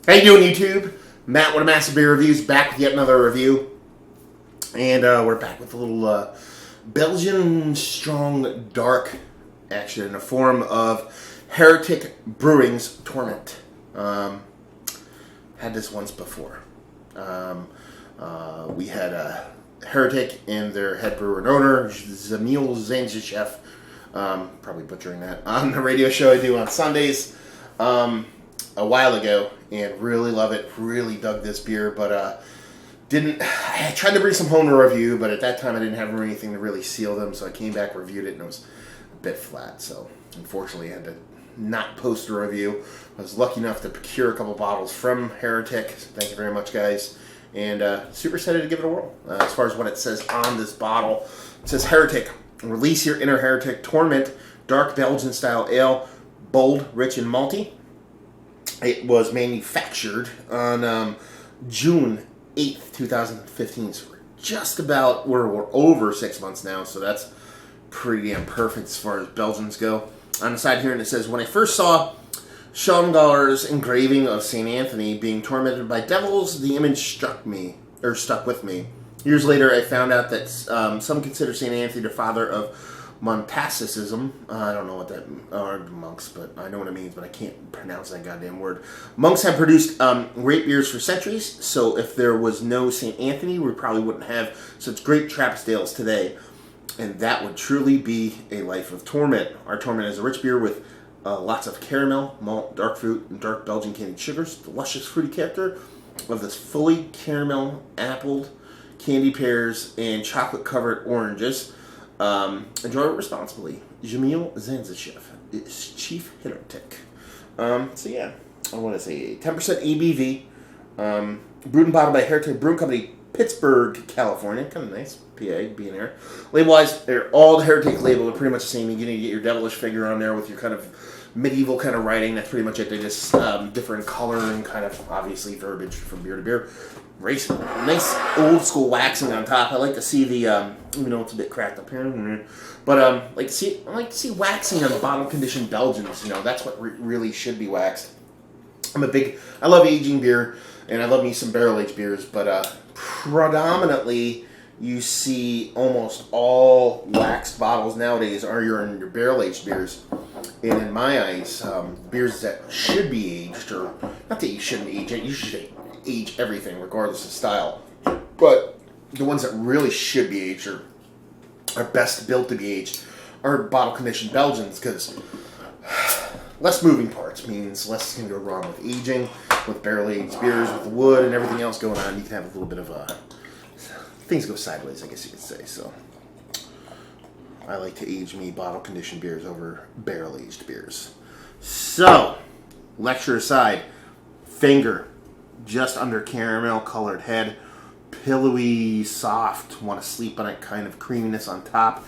How you doing, YouTube? Matt with a Massive Beer Reviews, back with yet another review. And we're back with a little Belgian Strong Dark action in the form of Heretic Brewing's Torment. Had this once before. We had Heretic and their head brewer and owner, Zamil Zanzishev, probably butchering that, on the radio show I do on Sundays a while ago, and really love it. Really dug this beer, but I tried to bring some home to review, but at that time I didn't have anything to really seal them, so I came back, reviewed it, and it was a bit flat. So unfortunately I had to not post a review. I was lucky enough to procure a couple bottles from Heretic. Thank you very much, guys. And super excited to give it a whirl. As far as what it says on this bottle, it says Heretic, release your inner Heretic, Torment, dark Belgian style ale, bold, rich, and malty. It was manufactured on June 8th, 2015. So we're just about, we're over 6 months now, so that's pretty damn perfect as far as Belgians go. On the side here, and it says, when I first saw Schongaller's engraving of St. Anthony being tormented by devils, the image stuck with me. Years later, I found out that some consider St. Anthony the father of Monasticism. I don't know what that are, monks, but I know what it means, but I can't pronounce that goddamn word. Monks have produced great beers for centuries, so if there was no St. Anthony, we probably wouldn't have such great Trappist ales today, and that would truly be a life of torment. Our Torment is a rich beer with lots of caramel, malt, dark fruit, and dark Belgian candied sugars. The luscious fruity character of this fully caramel, appled, candy pears, and chocolate-covered oranges. Enjoy it responsibly. Jamil Zanzishev is Chief Heretic. So yeah, I want to say 10% ABV. Brewed and bottled by Heretic Brewing Company, Pittsburgh, California. Kind of nice. PA, being there. Label-wise, all the Heretic labels are pretty much the same. You're going to get your devilish figure on there with your kind of medieval kind of writing. That's pretty much it. They just different color and kind of obviously verbiage from beer to beer. Racing, nice old school waxing on top. I like to see the even though it's a bit cracked up here, but I like to see waxing on bottle conditioned Belgians. You know, that's what really should be waxed. I love aging beer, and I love me some barrel aged beers, but predominantly you see almost all waxed bottles nowadays are your barrel aged beers. And in my eyes, beers that should be aged, or not that you shouldn't age it, you should age everything regardless of style. But the ones that really should be aged, or are best built to be aged, are bottle conditioned Belgians, because less moving parts means less can go wrong with aging, with barrel aged beers, with the wood and everything else going on. You can have a little bit of things go sideways, I guess you could say. So I like to age me bottle conditioned beers over barrel aged beers. So, lecture aside, finger, just under caramel colored head, pillowy, soft, want to sleep on it kind of creaminess on top.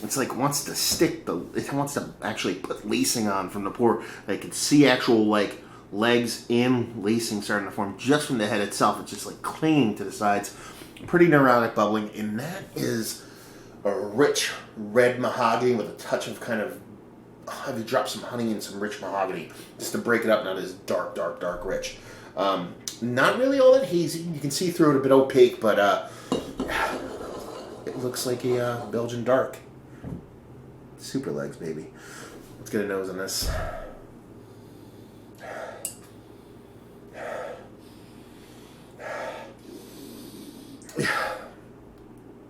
It's like it wants to actually put lacing on from the pour. I can see actual like legs and lacing starting to form just from the head itself. It's just like clinging to the sides. Pretty neurotic bubbling, and that is a rich red mahogany with a touch of kind of, have you dropped some honey and some rich mahogany just to break it up, not as dark rich. Not really all that hazy. You can see through it, a bit opaque, but it looks like a Belgian dark. Super legs, baby. Let's get a nose on this.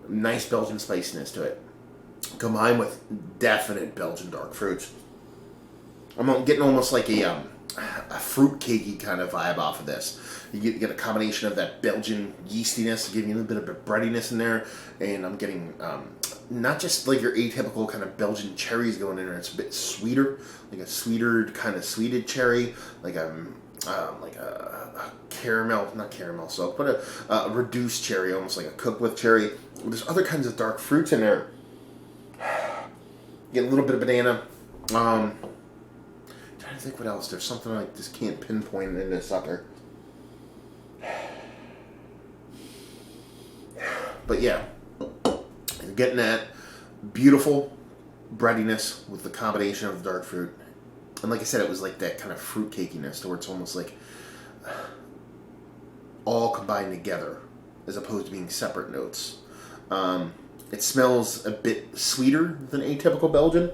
Nice Belgian spiciness to it, combined with definite Belgian dark fruits. I'm getting almost like a fruit cakey kind of vibe off of this. You get a combination of that Belgian yeastiness, giving you a little bit of breadiness in there, and I'm getting not just like your atypical kind of Belgian cherries going in there. It's a bit sweeter, like a sweeter kind of sweeted cherry, like a caramel, not caramel soak, but a reduced cherry, almost like a cooked with cherry. There's other kinds of dark fruits in there. Get a little bit of banana. Trying to think what else. There's something I just can't pinpoint in this sucker. But yeah, you're getting that beautiful breadiness with the combination of dark fruit. And like I said, it was like that kind of fruit cakiness to where it's almost like all combined together as opposed to being separate notes. It smells a bit sweeter than atypical Belgian.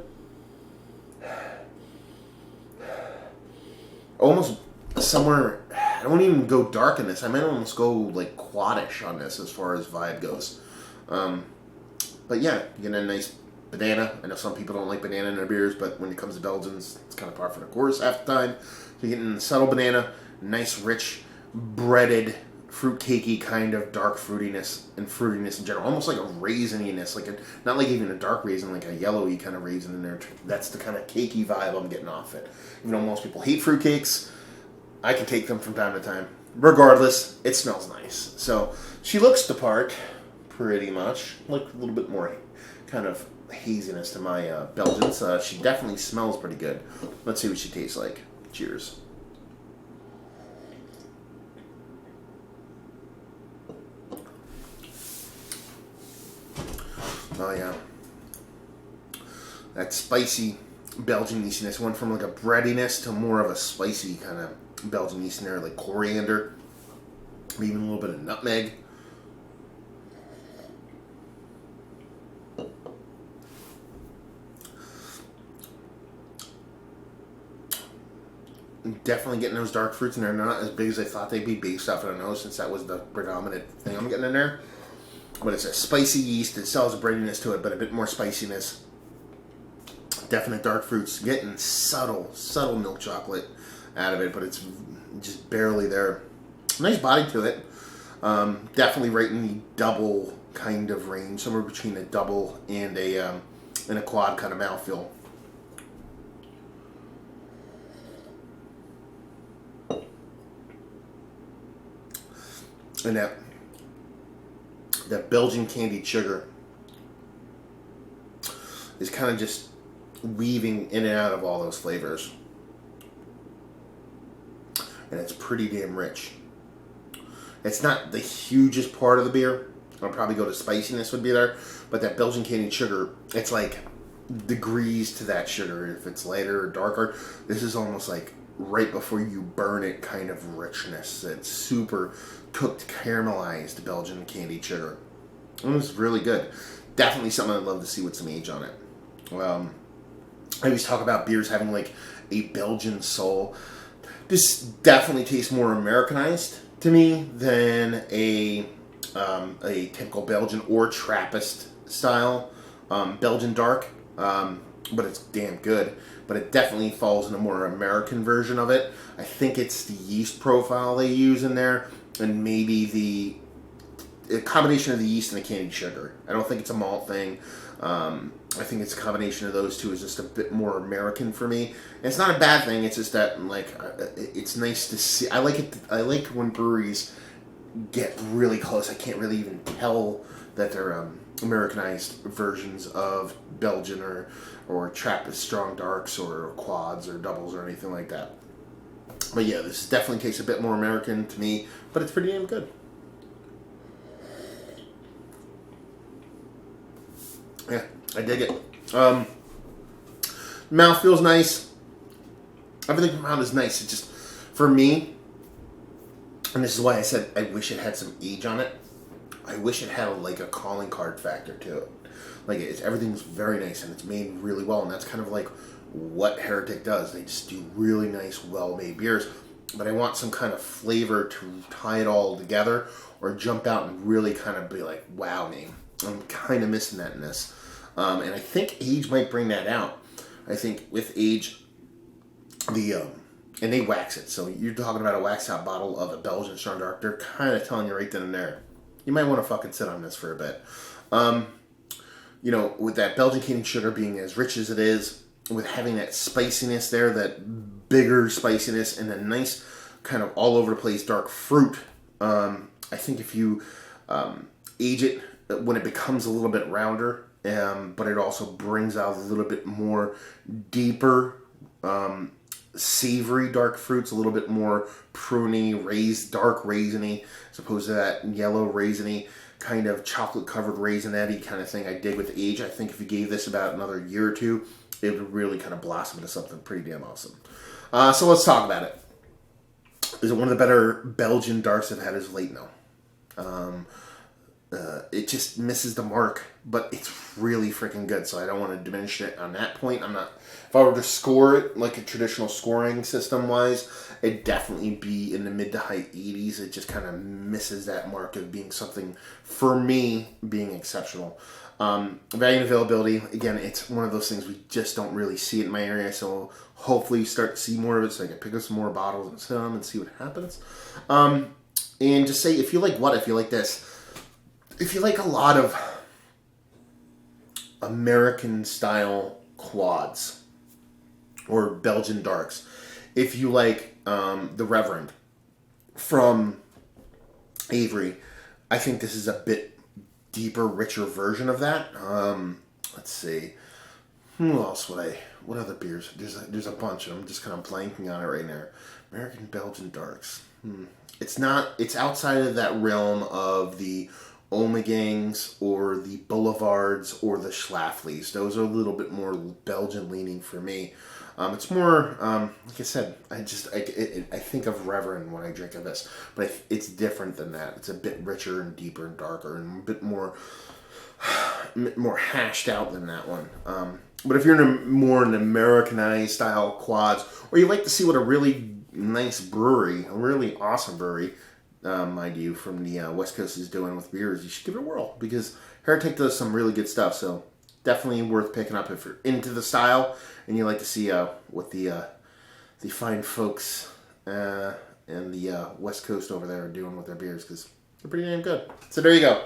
Almost somewhere, I don't even go dark in this. I might almost go like quadish on this as far as vibe goes. But yeah, you get a nice banana. I know some people don't like banana in their beers, but when it comes to Belgians, it's kind of par for the course half the time. So you're getting subtle banana, nice, rich, breaded, fruit cakey kind of dark fruitiness and fruitiness in general. Almost like a raisininess, like not like even a dark raisin, like a yellowy kind of raisin in there. That's the kind of cakey vibe I'm getting off it. Even though most people hate fruit cakes, I can take them from time to time. Regardless, it smells nice. So she looks the part, pretty much. Like a little bit more kind of haziness to my Belgians. She definitely smells pretty good. Let's see what she tastes like. Cheers. Oh yeah. That spicy Belgian yeastiness went from like a breadiness to more of a spicy kind of Belgian yeast in there, like coriander, maybe even a little bit of nutmeg. Definitely getting those dark fruits in there. They're not as big as I thought they'd be based off of the nose, since that was the predominant thing I'm getting in there. But it's a spicy yeast. It still has a breadiness to it, but a bit more spiciness. Definite dark fruits. Getting subtle milk chocolate out of it, but it's just barely there. Nice body to it. Definitely right in the double kind of range, somewhere between a double and a quad kind of mouthfeel. And that Belgian candied sugar is kind of just weaving in and out of all those flavors. And it's pretty damn rich. It's not the hugest part of the beer. I'll probably go to spiciness would be there. But that Belgian candied sugar, it's like degrees to that sugar. If it's lighter or darker, this is almost like right before you burn it kind of richness. It's super cooked, caramelized Belgian candied sugar. It was really good. Definitely something I'd love to see with some age on it. I always talk about beers having like a Belgian soul. This definitely tastes more Americanized to me than a typical Belgian or Trappist style Belgian dark. But it's damn good. But it definitely falls in a more American version of it. I think it's the yeast profile they use in there, and maybe the combination of the yeast and the candied sugar. I don't think it's a malt thing. I think it's a combination of those two is just a bit more American for me. And it's not a bad thing. It's just that like it's nice to see. I like it. I like when breweries get really close. I can't really even tell that they're Americanized versions of Belgian or Trappist strong darks or quads or doubles or anything like that. But yeah, this definitely tastes a bit more American to me, but it's pretty damn good. Yeah, I dig it. Mouth feels nice. Everything around is nice. It's just, for me, and this is why I said I wish it had some age on it. I wish it had like a calling card factor to it. Like everything's very nice and it's made really well, and that's kind of like what Heretic does. They just do really nice, well-made beers. But I want some kind of flavor to tie it all together or jump out and really kind of be like, wow me. I'm kind of missing that in this. And I think age might bring that out. I think with age, and they wax it. So you're talking about a wax out bottle of a Belgian Style Dark. They're kind of telling you right then and there, you might want to fucking sit on this for a bit. With that Belgian candied sugar being as rich as it is, with having that spiciness there, that bigger spiciness, and a nice kind of all over the place dark fruit. I think if you age it, when it becomes a little bit rounder, but it also brings out a little bit more deeper, savory dark fruits, a little bit more pruny, dark raisiny, as opposed to that yellow raisiny kind of chocolate covered raisinette kind of thing I dig with age. I think if you gave this about another year or two, it would really kind of blossom into something pretty damn awesome. So let's talk about it. Is it one of the better Belgian darks I've had as of late? No. It just misses the mark, but it's really freaking good, so I don't want to diminish it on that point. If I were to score it like a traditional scoring system wise, it'd definitely be in the mid to high 80s. It just kind of misses that mark of being something, for me, being exceptional. Value and availability, again, it's one of those things we just don't really see it in my area, so hopefully you start to see more of it so I can pick up some more bottles and sit on them and see what happens. And just say, if you like what? If you like this. If you like a lot of American-style quads or Belgian darks, if you like the Reverend from Avery, I think this is a bit deeper, richer version of that. Let's see. What other beers? There's a bunch. I'm just kind of blanking on it right now. American Belgian darks. It's outside of that realm of the Omegangs or the Boulevards or the Schlaflys. Those are a little bit more Belgian leaning for me. It's more, like I said, I think of Reverend when I drink of this, but it's different than that. It's a bit richer and deeper and darker and a bit more hashed out than that one. But if you're more an Americanized style quads, or you like to see what a really nice brewery, a really awesome brewery, mind you, from the West Coast is doing with beers, you should give it a whirl, because Heretic does some really good stuff, so definitely worth picking up if you're into the style and you like to see what the fine folks and the West Coast over there are doing with their beers, because they're pretty damn good. So there you go.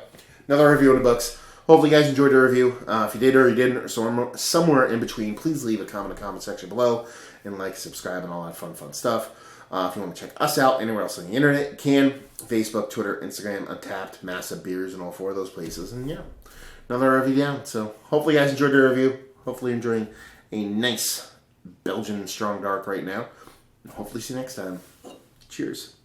Another review in the books. Hopefully you guys enjoyed the review. If you did or you didn't, or somewhere in between, please leave a comment in the comment section below, and like, subscribe, and all that fun stuff. If you want to check us out anywhere else on the internet, you can. Facebook, Twitter, Instagram, Untapped, Massive Beers, and all 4 of those places. And yeah, another review down. So hopefully you guys enjoyed the review. Hopefully you're enjoying a nice Belgian strong dark right now. And hopefully see you next time. Cheers.